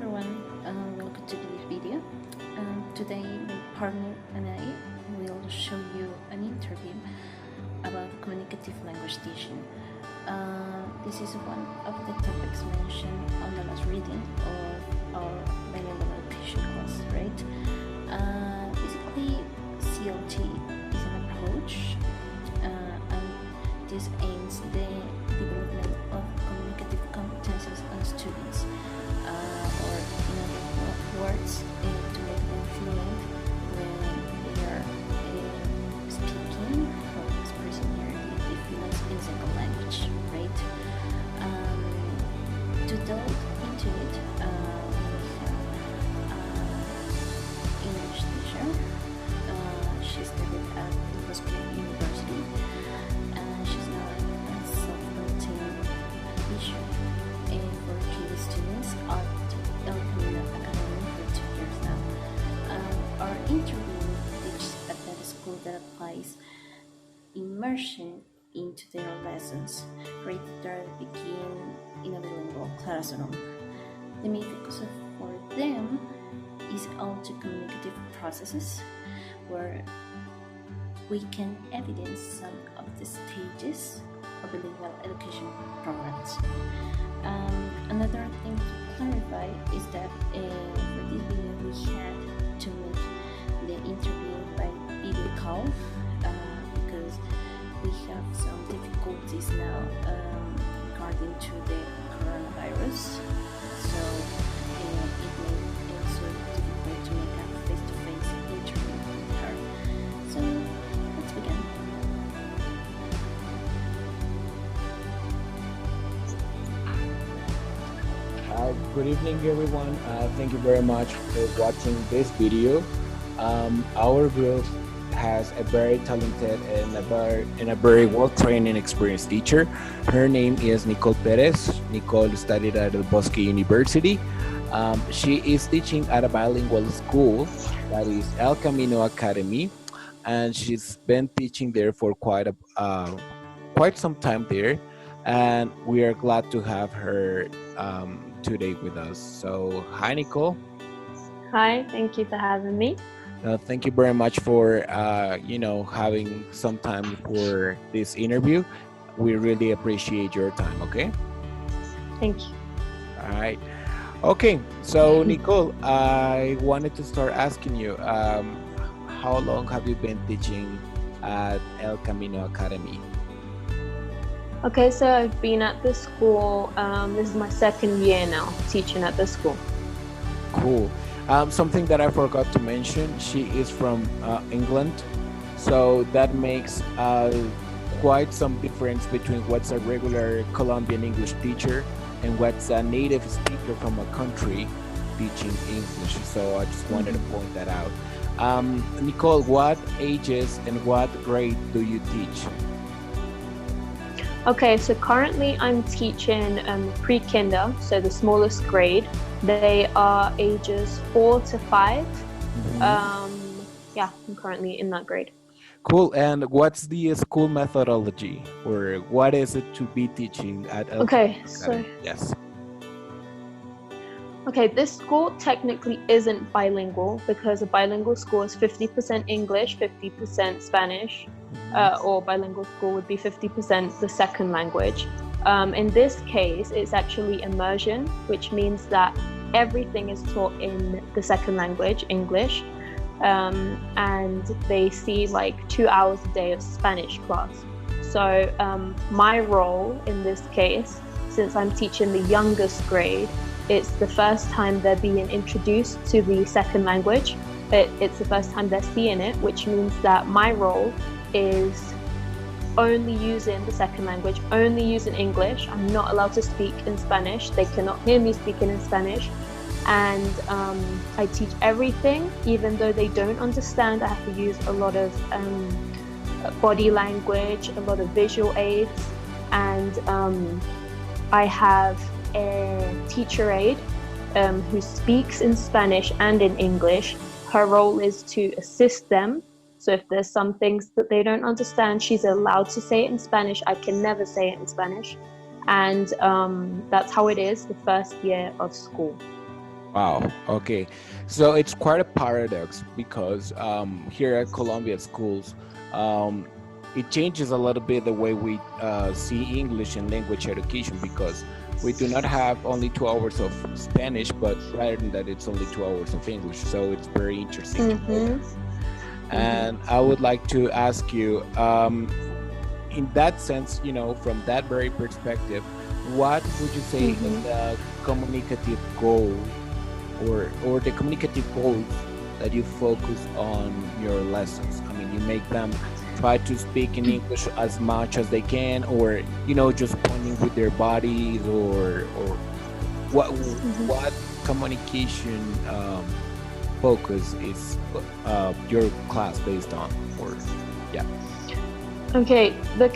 everyone, welcome to this video. Today my partner and I will show you an interview about communicative language teaching. This is one of the topics mentioned on the last reading of our bilingual education course, right? Basically, CLT is an approach and this aims the development of communicative competences on students, or in other words, to make them fluent when they are speaking or expressing their feelings in second language, right? To delve into it, we have English teacher. She studied at the University, and she's now a self-contained teacher for PhD students at El Camino Academy for 2 years now. Our interview teaches at that school that applies immersion into their lessons, rather than begin in a bilingual classroom. The main focus for them is on the communicative processes, where we can evidence some of the stages of bilingual education programs. Another thing to clarify is that for this video we had to make the interview by video call because we have some difficulties now regarding to the coronavirus, so it may also difficult to make a face-to-face interview with her. So let's begin. Good evening, everyone. Thank you very much for watching this video. Our group has a very talented and a very well-trained and experienced teacher. Her name is Nicole Perez. Nicole studied at the Bosque University. She is teaching at a bilingual school that is El Camino Academy, and she's been teaching there for quite some time there. And we are glad to have her today with us. So, hi, Nicole. Hi, thank you for having me. Thank you very much for having some time for this interview. We really appreciate your time. Okay. Thank you. All right. Okay. So, Nicole, I wanted to start asking you, how long have you been teaching at El Camino Academy? Okay, so I've been at the school, this is my second year now, teaching at the school. Cool. Something that I forgot to mention, she is from England, so that makes quite some difference between what's a regular Colombian English teacher and what's a native speaker from a country teaching English. So I just wanted to point that out. Nicole, what ages and what grade do you teach? Okay, so currently I'm teaching pre-kinder, so the smallest grade. They are ages 4 to 5. Yeah, I'm currently in that grade. Cool. And what's the school methodology, or what is it to be teaching at El Okay, Academy? Yes. Okay, this school technically isn't bilingual because a bilingual school is 50% English, 50% Spanish, or bilingual school would be 50% the second language. In this case, it's actually immersion, which means that everything is taught in the second language, English, and they see like 2 hours a day of Spanish class. So my role in this case, since I'm teaching the youngest grade, it's the first time they're being introduced to the second language. It's the first time they're seeing it, which means that my role is only using the second language, only using English. I'm not allowed to speak in Spanish. They cannot hear me speaking in Spanish. And I teach everything, even though they don't understand. I have to use a lot of body language, a lot of visual aids, and I have a teacher aide who speaks in Spanish and in English. Her role is to assist them. So if there's some things that they don't understand, she's allowed to say it in Spanish. I can never say it in Spanish. And that's how it is the first year of school. Wow. Okay. So it's quite a paradox because here at Columbia schools, um, it changes a little bit the way we see English and language education because we do not have only 2 hours of Spanish, but rather than that, it's only 2 hours of English. So it's very interesting to know that. Mm-hmm. Mm-hmm. And I would like to ask you, in that sense, from that very perspective, what would you say is Mm-hmm. the communicative goal or the communicative goals that you focus on your lessons? I mean, you make them try to speak in English as much as they can, or just pointing with their bodies, or what Mm-hmm. what communication focus is your class based on, or yeah. Okay, the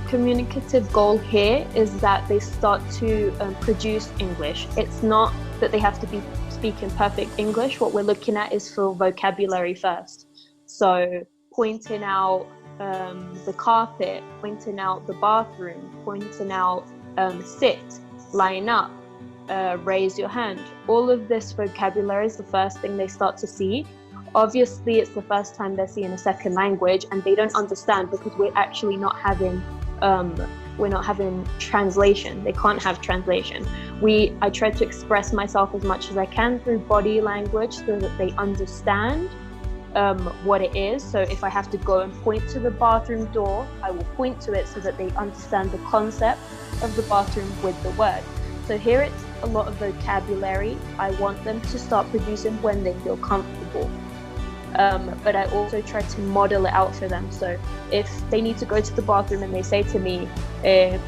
communicative goal here is that they start to produce English. It's not that they have to be speaking perfect English. What we're looking at is for vocabulary first. So pointing out the carpet, pointing out the bathroom, pointing out sit, line up, raise your hand. All of this vocabulary is the first thing they start to see. Obviously, it's the first time they're seeing a second language, and they don't understand because we're actually not having translation. They can't have translation. I try to express myself as much as I can through body language so that they understand what it is. So if I have to go and point to the bathroom door, I will point to it so that they understand the concept of the bathroom with the word. So here it's a lot of vocabulary. I want them to start producing when they feel comfortable. But I also try to model it out for them. So if they need to go to the bathroom and they say to me,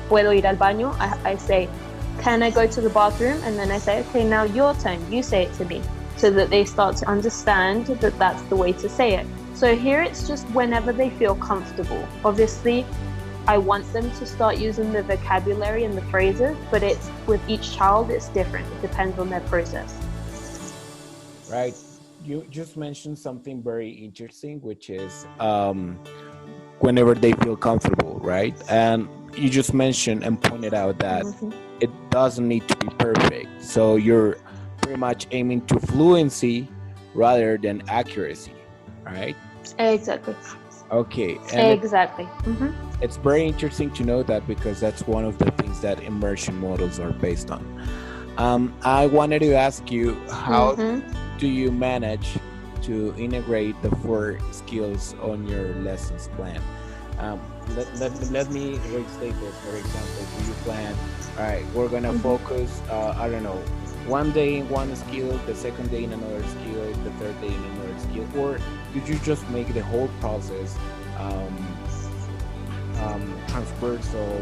¿Puedo ir al baño? I say, can I go to the bathroom? And then I say, okay, now your turn, you say it to me, so that they start to understand that that's the way to say it. So here it's just whenever they feel comfortable. Obviously, I want them to start using the vocabulary and the phrases, but it's with each child, it's different. It depends on their process. Right. You just mentioned something very interesting, which is whenever they feel comfortable, right? And you just mentioned and pointed out that Mm-hmm. it doesn't need to be perfect. So you're pretty much aiming to fluency rather than accuracy, right? Exactly. Okay. And Exactly. Mm-hmm. it's very interesting to know that because that's one of the things that immersion models are based on. I wanted to ask you, how Mm-hmm. do you manage to integrate the 4 skills on your lessons plan? Let me restate this. For example, do you plan, all right, we're going to focus, I don't know, one day in one skill, the second day in another skill, the third day in another skill? Or did you just make the whole process transversal,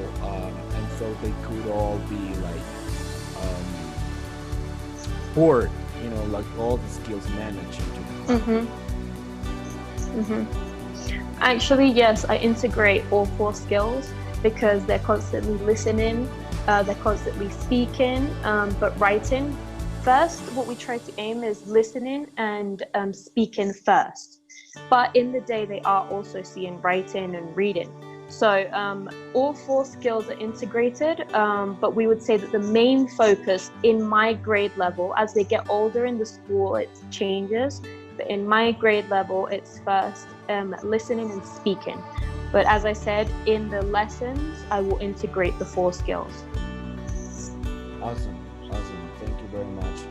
and so they could all be like, or like all the skills managed into the class? Mm-hmm. Mm-hmm. Actually, yes, I integrate all 4 skills because they're constantly listening, they're constantly speaking, but writing. First, what we try to aim is listening and speaking first. But in the day, they are also seeing writing and reading. So all 4 skills are integrated, but we would say that the main focus in my grade level, as they get older in the school, it changes. But in my grade level, it's first listening and speaking. But as I said, in the lessons, I will integrate the 4 skills. Awesome. Thank you very much.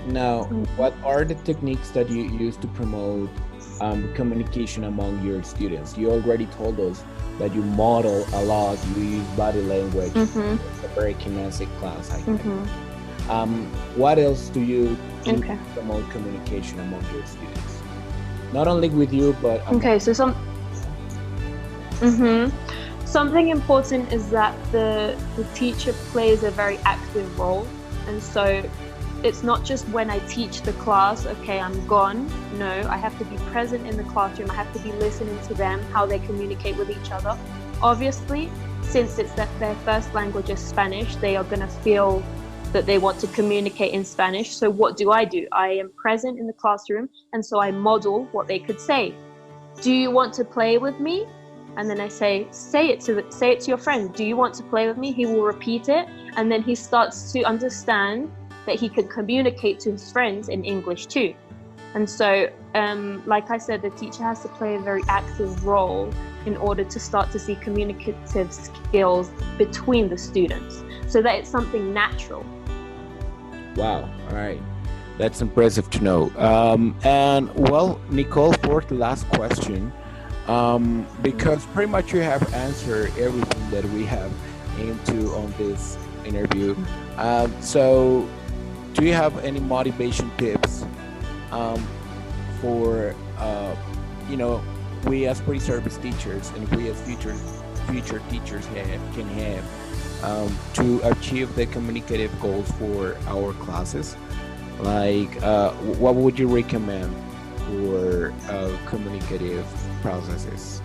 Now, what are the techniques that you use to promote communication among your students? You already told us that you model a lot, you use body language. Mm-hmm. It's a very kinetic class, I think. Mm-hmm. What else do you do Okay. to promote communication among your students? Not only with you, but Okay, so something important is that the teacher plays a very active role, and so it's not just when I teach the class, okay, I'm gone. No, I have to be present in the classroom. I have to be listening to them, how they communicate with each other. Obviously, since it's that their first language is Spanish, they are going to feel that they want to communicate in Spanish. So what do? I am present in the classroom, and so I model what they could say. Do you want to play with me? And then I say it to your friend. Do you want to play with me? He will repeat it, and then he starts to understand that he could communicate to his friends in English too. And so, like I said, the teacher has to play a very active role in order to start to see communicative skills between the students, so that it's something natural. Wow. All right. That's impressive to know. And well, Nicole, for the last question, because pretty much you have answered everything that we have into on this interview. So do you have any motivation tips for we as pre-service teachers and we as future teachers can have to achieve the communicative goals for our classes? Like what would you recommend for communicative processes?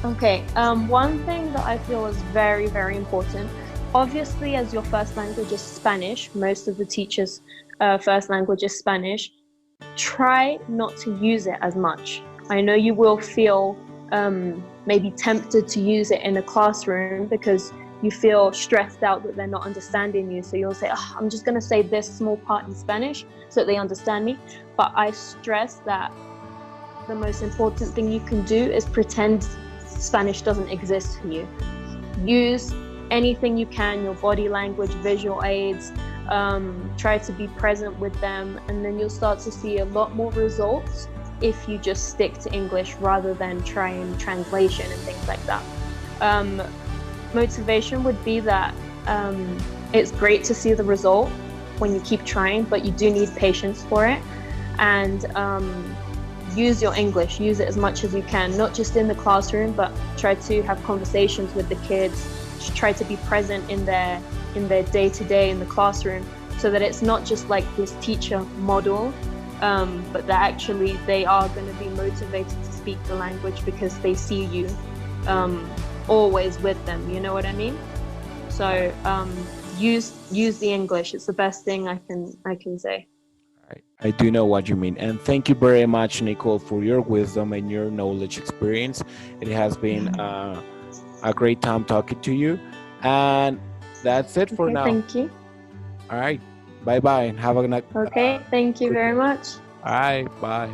Okay, one thing that I feel is very, very important, obviously as your first language is Spanish, most of the teachers' first language is Spanish, try not to use it as much. I know you will feel maybe tempted to use it in a classroom because you feel stressed out that they're not understanding you. So you'll say, oh, I'm just going to say this small part in Spanish so that they understand me. But I stress that the most important thing you can do is pretend Spanish doesn't exist for you. Use anything you can, your body language, visual aids, try to be present with them, and then you'll start to see a lot more results if you just stick to English rather than trying translation and things like that. Motivation would be that it's great to see the result when you keep trying, but you do need patience for it. And use your English, use it as much as you can, not just in the classroom, but try to have conversations with the kids, try to be present in their day-to-day in the classroom, so that it's not just like this teacher model, but that actually they are going to be motivated to speak the language because they see you always with them, you know what I mean? So use the English. It's the best thing I can say. I do know what you mean, and thank you very much, Nicole, for your wisdom and your knowledge experience. It has been a great time talking to you, and that's it for now. Thank you. All right, bye bye, and have a night. Okay, thank you very much. All right, bye.